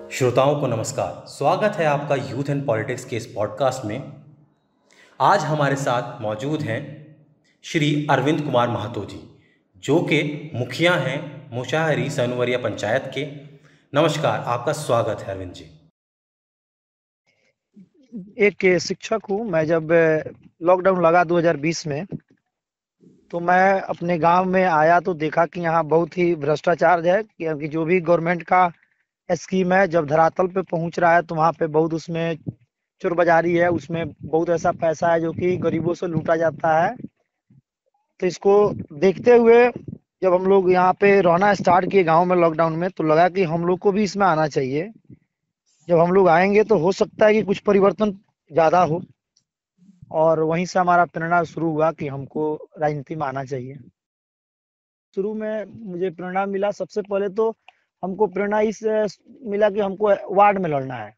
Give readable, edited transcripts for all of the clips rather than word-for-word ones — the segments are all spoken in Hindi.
श्रोताओं को नमस्कार। स्वागत है आपका यूथ एंड पॉलिटिक्स के इस पॉडकास्ट में। आज हमारे साथ मौजूद हैं श्री अरविंद कुमार महतो जी, जो कि मुखिया हैं मुशाहरी सनवरिया पंचायत के। नमस्कार, आपका स्वागत है अरविंद जी। एक शिक्षक हूँ मैं। जब लॉकडाउन लगा 2020 में, तो मैं अपने गांव में आया तो देखा कि यहाँ बहुत ही भ्रष्टाचार है, क्योंकि जो भी गवर्नमेंट का स्कीम है जब धरातल पे पहुंच रहा है तो वहाँ पे बहुत उसमें चोरबाजारी है। उसमें बहुत ऐसा पैसा है जो कि गरीबों से लूटा जाता है। तो इसको देखते हुए जब हम लोग यहाँ पे रहना स्टार्ट किए गांव में लॉकडाउन में, तो लगा कि हम लोग को भी इसमें आना चाहिए। जब हम लोग आएंगे तो हो सकता है कि कुछ परिवर्तन ज्यादा हो, और वहीं से हमारा प्रेरणा शुरू हुआ कि हमको राजनीति में आना चाहिए। शुरू में मुझे प्रेरणा मिला, सबसे पहले तो हमको प्रेरणा इस मिला कि हमको वार्ड में लड़ना है।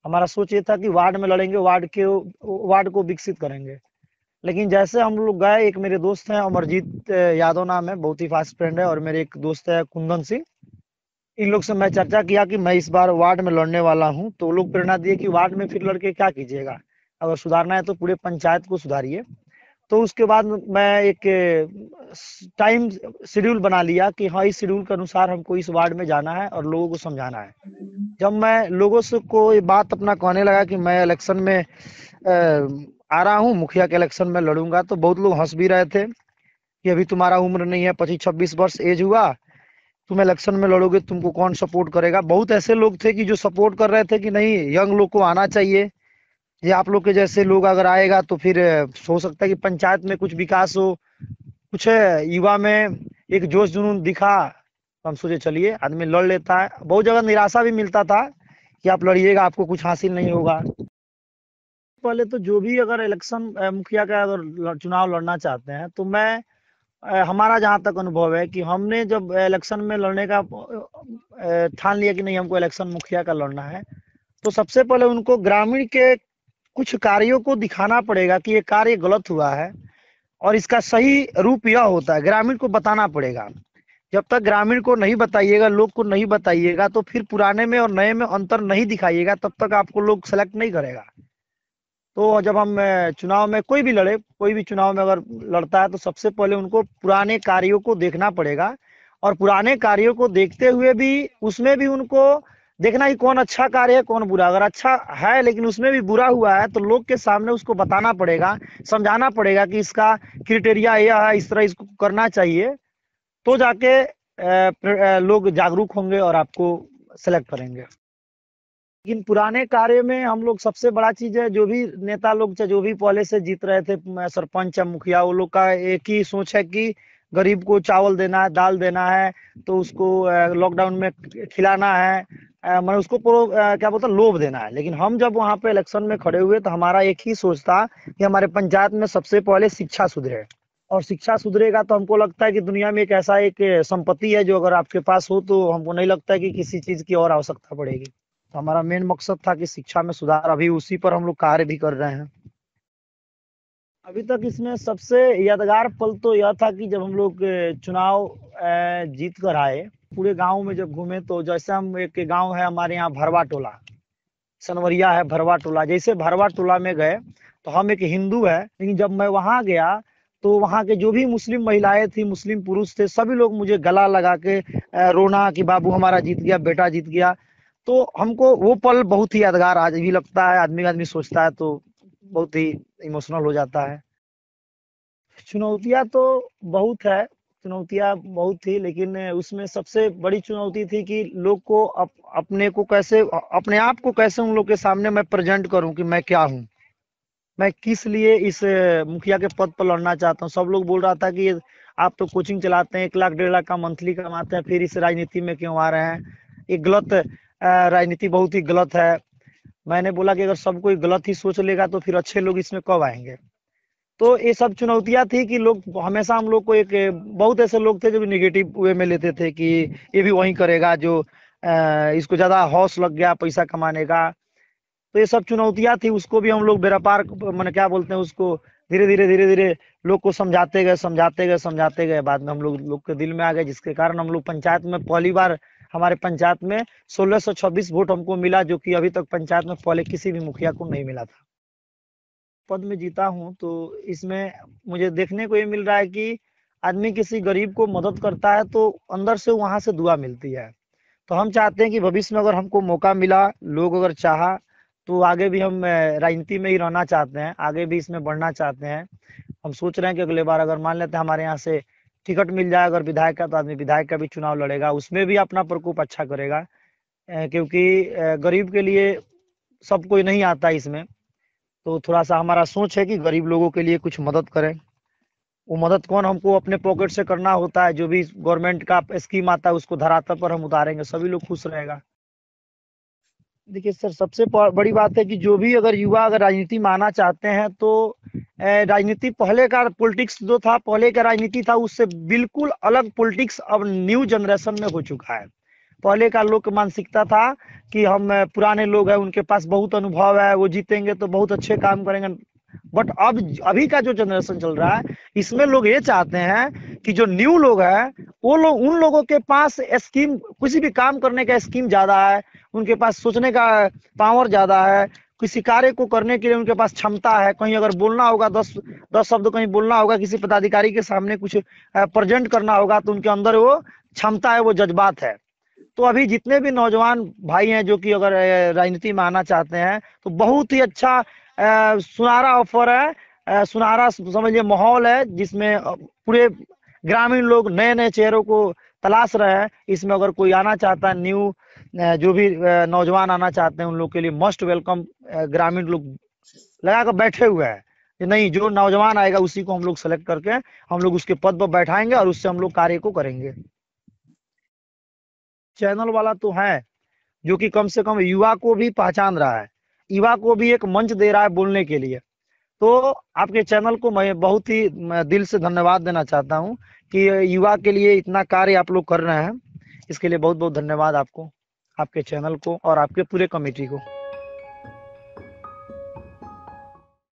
हमारा सोच ये था कि वार्ड में लड़ेंगे, वार्ड को विकसित करेंगे। लेकिन जैसे हम लोग गए, एक मेरे दोस्त हैं अमरजीत यादव नाम है, बहुत ही फास्ट फ्रेंड है, और मेरे एक दोस्त है कुंदन सिंह। इन लोग से मैं चर्चा किया कि मैं इस बार वार्ड में लड़ने वाला हूं। तो वो लोग प्रेरणा दिए कि वार्ड में फिर लड़के क्या कीजिएगा, अगर सुधारना है तो पूरे पंचायत को सुधारिए। तो उसके बाद मैं एक टाइम शेड्यूल बना लिया कि हाँ, इस शेड्यूल के अनुसार हमको इस वार्ड में जाना है और लोगों को समझाना है। जब मैं लोगों से को ये बात अपना कहने लगा कि मैं इलेक्शन में आ रहा हूँ, मुखिया के इलेक्शन में लड़ूंगा, तो बहुत लोग हंस भी रहे थे कि अभी तुम्हारा उम्र नहीं है, 25-26 वर्ष एज हुआ, तुम इलेक्शन में लड़ोगे, तुमको कौन सपोर्ट करेगा। बहुत ऐसे लोग थे कि जो सपोर्ट कर रहे थे कि नहीं, यंग लोग को आना चाहिए, ये आप लोग के जैसे लोग अगर आएगा तो फिर हो सकता है कि पंचायत में कुछ विकास हो, कुछ युवा में एक जोश जुनून दिखा। तो हम सोचे चलिए आदमी लड़ लेता है। बहुत जगह निराशा भी मिलता था कि आप लड़िएगा, आपको कुछ हासिल नहीं होगा। पहले तो जो भी अगर इलेक्शन मुखिया का अगर चुनाव लड़ना चाहते हैं, तो मैं हमारा जहाँ तक अनुभव है कि हमने जब इलेक्शन में लड़ने का ठान लिया कि नहीं, हमको इलेक्शन मुखिया का लड़ना है, तो सबसे पहले उनको ग्रामीण के कुछ कार्यों को दिखाना पड़ेगा कि ये कार्य गलत हुआ है और इसका सही रूप यह होता है, ग्रामीण को बताना पड़ेगा। जब तक ग्रामीण को नहीं बताइएगा, लोग को नहीं बताइएगा, तो फिर पुराने में और नए में अंतर नहीं दिखाइएगा, तब तक आपको लोग सेलेक्ट नहीं करेगा। तो जब हम चुनाव में कोई भी लड़े, कोई भी चुनाव में अगर लड़ता है, तो सबसे पहले उनको पुराने कार्यों को देखना पड़ेगा, और पुराने कार्यों को देखते हुए भी उसमें भी उनको देखना कि कौन अच्छा कार्य है कौन बुरा। अगर अच्छा है लेकिन उसमें भी बुरा हुआ है, तो लोग के सामने उसको बताना पड़ेगा, समझाना पड़ेगा कि इसका क्राइटेरिया यह है, इस तरह इसको करना चाहिए। तो जाके लोग जागरूक होंगे और आपको सेलेक्ट करेंगे। लेकिन पुराने कार्य में हम लोग सबसे बड़ा चीज है, जो भी नेता लोग जो भी पहले से जीत रहे थे, सरपंच या मुखिया, वो लोग का एक ही सोच है कि गरीब को चावल देना है, दाल देना है, तो उसको लॉकडाउन में खिलाना है, मतलब उसको क्या बोलते हैं, लोभ देना है। लेकिन हम जब वहां पे इलेक्शन में खड़े हुए, तो हमारा एक ही सोच था कि हमारे पंचायत में सबसे पहले शिक्षा सुधरे, और शिक्षा सुधरेगा तो हमको लगता है कि दुनिया में एक ऐसा एक संपत्ति है जो अगर आपके पास हो, तो हमको नहीं लगता है कि किसी चीज की और आवश्यकता पड़ेगी। तो हमारा मेन मकसद था कि शिक्षा में सुधार, अभी उसी पर हम लोग कार्य भी कर रहे हैं। अभी तक इसमें सबसे यादगार पल तो यह था कि जब हम लोग चुनाव जीत कर आए, पूरे गांव में जब घूमे, तो जैसे हम एक गांव है हमारे यहाँ भरवा टोला, सनवरिया है भरवा टोला, जैसे भरवा टोला में गए, तो हम एक हिंदू है, लेकिन जब मैं वहां गया तो वहां के जो भी मुस्लिम महिलाएं थी, मुस्लिम पुरुष थे, सभी लोग मुझे गला लगा के रोना कि बाबू हमारा जीत गया, बेटा जीत गया। तो हमको वो पल बहुत ही यादगार आज भी लगता है। आदमी आदमी सोचता है तो बहुत ही इमोशनल हो जाता है। चुनौतियां तो बहुत है, चुनौतियां बहुत थी, लेकिन उसमें सबसे बड़ी चुनौती थी कि लोग को अपने को कैसे, अपने आप को कैसे उन लोग के सामने मैं प्रेजेंट करूं कि मैं क्या हूं, मैं किस लिए इस मुखिया के पद पर लड़ना चाहता हूँ। सब लोग बोल रहा था कि आप तो कोचिंग चलाते हैं, 1 लाख 1.5 लाख का मंथली कमाते हैं, फिर इस राजनीति में क्यों आ रहे हैं, ये गलत राजनीति, बहुत ही गलत है। मैंने बोला कि अगर सब कोई गलत ही सोच लेगा तो फिर अच्छे लोग इसमें कब आएंगे। तो ये सब चुनौतियां थी कि लोग हमेशा हम लोग को एक, बहुत ऐसे लोग थे जो भी निगेटिव वे में लेते थे कि ये भी वही करेगा जो इसको ज्यादा हौस लग गया पैसा कमाने का। तो ये सब चुनौतियां थी, उसको भी हम लोग बेरपार, मैंने क्या बोलते हैं उसको, धीरे धीरे लोग को समझाते गए, बाद में हम लोग के दिल में आ गए, जिसके कारण हम लोग पंचायत में पहली बार हमारे पंचायत में 1626 वोट हमको मिला, जो कि अभी तक पंचायत में पहले किसी भी मुखिया को नहीं मिला था। पद में जीता हूँ तो इसमें मुझे देखने को ये मिल रहा है कि आदमी किसी गरीब को मदद करता है तो अंदर से वहां से दुआ मिलती है। तो हम चाहते हैं कि भविष्य में अगर हमको मौका मिला, लोग अगर चाहा, तो आगे भी हम राजनीति में ही रहना चाहते हैं, आगे भी इसमें बढ़ना चाहते हैं। हम सोच रहे हैं कि अगले बार अगर मान लेते हैं हमारे यहाँ से टिकट मिल जाए अगर विधायक का, तो आदमी विधायक का भी चुनाव लड़ेगा, उसमें भी अपना प्रकोप अच्छा करेगा। क्योंकि गरीब के लिए सब कोई नहीं आता इसमें, तो थोड़ा सा हमारा सोच है कि गरीब लोगों के लिए कुछ मदद करें। वो मदद कौन, हमको अपने पॉकेट से करना होता है। जो भी गवर्नमेंट का स्कीम आता है उसको धरातल पर हम उतारेंगे, सभी लोग खुश रहेगा। देखिए सर, सबसे बड़ी बात है कि जो भी अगर युवा अगर राजनीति में आना चाहते हैं तो राजनीति पहले का पॉलिटिक्स जो था, पहले का राजनीति था, उससे बिल्कुल अलग पॉलिटिक्स अब न्यू जनरेशन में हो चुका है। पहले का लोग मानसिकता था कि हम पुराने लोग हैं, उनके पास बहुत अनुभव है, वो जीतेंगे तो बहुत अच्छे काम करेंगे। बट अब अभी का जो जनरेशन चल रहा है, इसमें लोग ये चाहते हैं कि जो न्यू लोग हैं, वो लोग, उन लोगों के पास स्कीम, किसी भी काम करने का स्कीम ज्यादा है, उनके पास सोचने का पावर ज्यादा है, किसी कार्य को करने के लिए उनके पास क्षमता है। कहीं अगर बोलना होगा, 10 शब्द कहीं बोलना होगा, किसी पदाधिकारी के सामने कुछ प्रेजेंट करना होगा, तो उनके अंदर वो क्षमता है, वो जज्बात है। तो अभी जितने भी नौजवान भाई हैं जो कि अगर राजनीति में आना चाहते हैं, तो बहुत ही अच्छा सुनहरा ऑफर है, सुनहरा समझिए माहौल है, जिसमें पूरे ग्रामीण लोग नए नए चेहरों को तलाश रहे हैं। इसमें अगर कोई आना चाहता है न्यू, जो भी नौजवान आना चाहते हैं, उन लोग के लिए मस्ट वेलकम। ग्रामीण लोग लगा कर बैठे हुए हैं कि नहीं, जो नौजवान आएगा उसी को हम लोग सेलेक्ट करके हम लोग उसके पद पर बैठाएंगे और उससे हम लोग कार्य को करेंगे। चैनल वाला तो है जो कि कम से कम युवा को भी पहचान रहा है, युवा को भी एक मंच दे रहा है बोलने के लिए। तो आपके चैनल को मैं बहुत ही दिल से धन्यवाद देना चाहता हूं कि युवा के लिए इतना कार्य आप लोग कर रहे हैं। इसके लिए बहुत बहुत धन्यवाद आपको, आपके चैनल को और आपके पूरे कमेटी को।